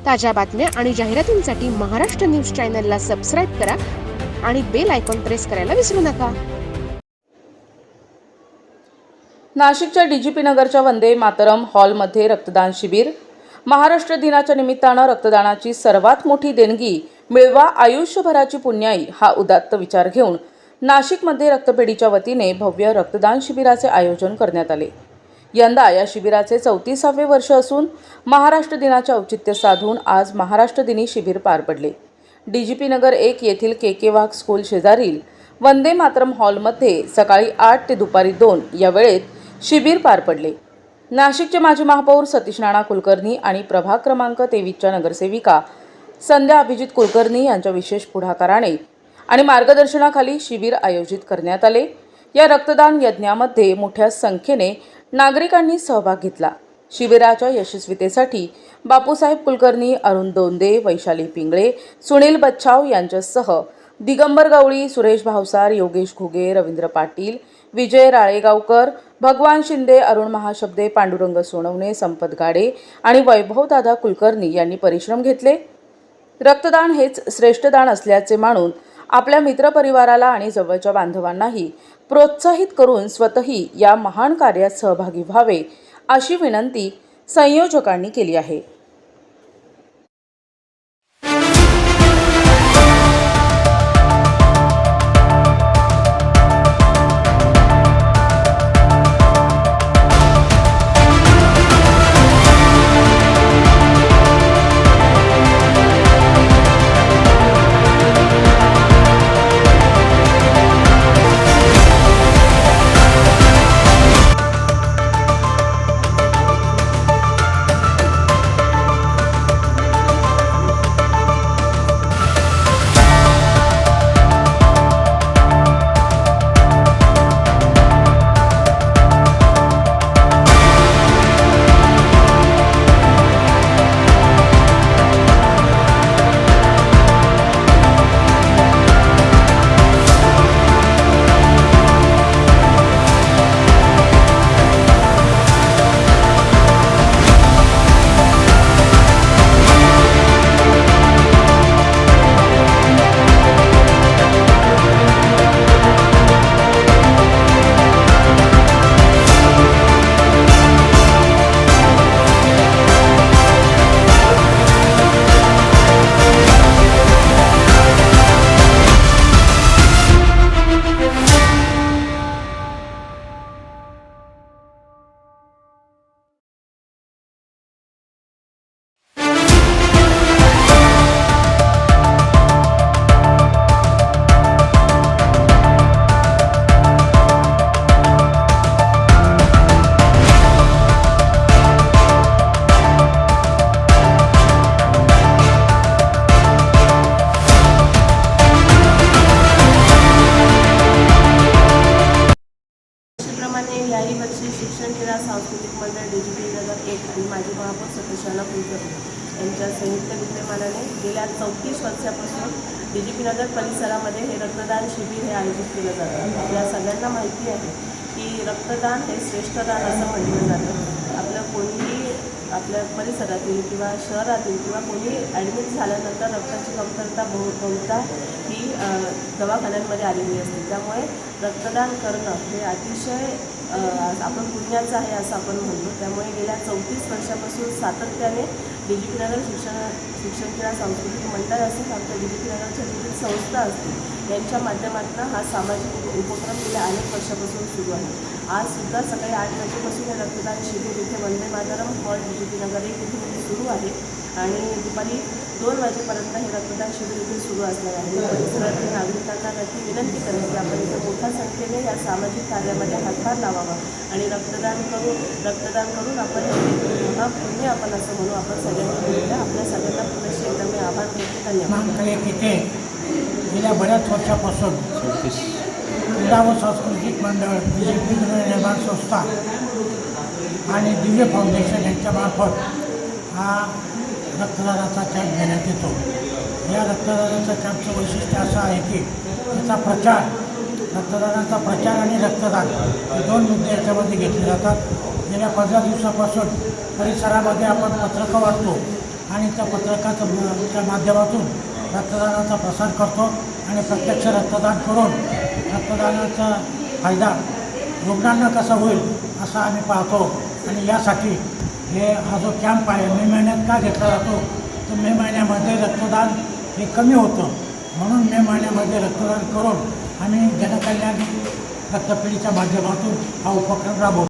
ताज्या बातम्या आणि जाहिरातींसाठी महाराष्ट्र न्यूज चॅनलला सबस्क्राईब करा आणि बेल आयकॉन प्रेस करायला विसरू नका। नाशिकच्या डीजीपी नगरच्या वंदे मातरम हॉलमध्ये रक्तदान शिबिर। महाराष्ट्र दिनाच्या निमित्तानं रक्तदानाची सर्वात मोठी देणगी मिळवा आयुष्यभराची पुण्याई हा उदात्त विचार घेऊन नाशिकमध्ये रक्तपेढीच्या वतीने भव्य रक्तदान शिबिराचे आयोजन करण्यात आले। यंदा या शिबिराचे 34वे वर्ष असून महाराष्ट्र दिनाचे औचित्य साधून आज महाराष्ट्र दिनी शिबिर पार पडले। डीजीपी नगर 1 येथील के वाघ स्कूल शेजारील वंदे मातरम हॉलमध्ये सकाळी 8 ते दुपारी 2 या वेळेत शिबिर पार पडले। नाशिकचे माजी महापौर सतीश नाना कुलकर्णी आणि प्रभाग क्रमांक 23च्या नगरसेविका संध्या अभिजित कुलकर्णी यांच्या विशेष पुढाकाराने आणि मार्गदर्शनाखाली शिबिर आयोजित करण्यात आले। या रक्तदान यज्ञामध्ये मोठ्या संख्येने नागरिकांनी सहभाग घेतला। शिबिराच्या यशस्वीतेसाठी बापूसाहेब कुलकर्णी, अरुण दोंदे, वैशाली पिंगळे, सुनील बच्छाव यांच्यासह दिगंबर गवळी, सुरेश भावसार, योगेश घुगे, रवींद्र पाटील, विजय राळेगावकर, भगवान शिंदे, अरुण महाशब्दे, पांडुरंग सोनवणे, संपत गाडे आणि वैभवदादा कुलकर्णी यांनी परिश्रम घेतले। रक्तदान हेच श्रेष्ठ दान असल्याचे मानून आपल्या मित्रपरिवाराला आणि जवळच्या बांधवांनाही प्रोत्साहित करून स्वतःही या महान कार्यात सहभागी व्हावे अशी विनंती संयोजकांनी केली आहे। याही वर्षी शिक्षण क्रीडा सांस्कृतिक मंडळ डीजीपी नगर 1 आणि माजी महापौर सतीश नाना कुलकर्णी यांच्या संयुक्त विद्यमानाने गेल्या 34 वर्षापासून डीजीपी नगर परिसरामध्ये हे रक्तदान शिबिर हे आयोजित केलं जातं। आपल्या सगळ्यांना माहिती आहे की रक्तदान हे श्रेष्ठ दान असं म्हटलं जातं। आपलं कोणीही आपल्या परिसरातील किंवा शहरातील किंवा कोणी ॲडमिट झाल्यानंतर रक्ताची कमतरता बहुधा ही दवाखान्यांमध्ये आलेली असते। त्यामुळे रक्तदान करणं हे अतिशय आपण पुण्याचं आहे असं आपण म्हणतो। त्यामुळे गेल्या 34 वर्षापासून सातत्याने डीजीपी नगर शिक्षण क्रीडा सांस्कृतिक मंडळ असेल, आमच्या डीजीपी नगरच्या विविध संस्था असतील यांच्या माध्यमातून हा सामाजिक उपक्रम गेल्या अनेक वर्षापासून सुरू आहे। आज सुद्धा सकाळी 8 वाजेपासून हे रक्तदान शिबिर इथे वंदे मातरम हॉल डीजीपी नगर 1 इथे सुरू आहे आणि दुपारी 2 वाजेपर्यंत हे रक्तदान शिबिर इथे सुरू असणार आहे। परिसरातील नागरिकांना त्याची विनंती करेन की आपण इथे मोठ्या संख्येने या सामाजिक कार्यामध्ये हातभार लावावा आणि रक्तदान करून आपण पुण्य आपण असं म्हणू आपण सगळ्यांनी बोलूया। आपल्या सगळ्यांना पुनश्च एकदा मी आभार देते। धन्यवाद। इथे गेल्या बऱ्याच वर्षापासून क्रीडा व सांस्कृतिक मंडळ, डीजीपी नगर निर्माण संस्था आणि दिव्य फाउंडेशन यांच्यामार्फत हा रक्तदानाचा कॅम्प घेण्यात येतो। या रक्तदानाच्या कॅम्पचं वैशिष्ट्य असं आहे की याचा रक्तदानाचा प्रचार आणि रक्तदान हे 2 मुद्दे याच्यामध्ये घेतले जातात। गेल्या 15 दिवसापासून परिसरामध्ये आपण पत्रकं वाटतो आणि त्या पत्रकाच्या माध्यमातून रक्तदानाचा प्रसार करतो आणि प्रत्यक्ष रक्तदान करून रक्तदानाचा फायदा रुग्णांना कसा होईल असं आम्ही पाहतो. आणि यासाठी हा जो कॅम्प आहे मे महिन्यात का घेतला जातो, तर मे महिन्यामध्ये रक्तदान हे कमी होतं, म्हणून मे महिन्यामध्ये रक्तदान करून आम्ही जनकल्याण रक्तपेढीच्या माध्यमातून हा उपक्रम राबवतो.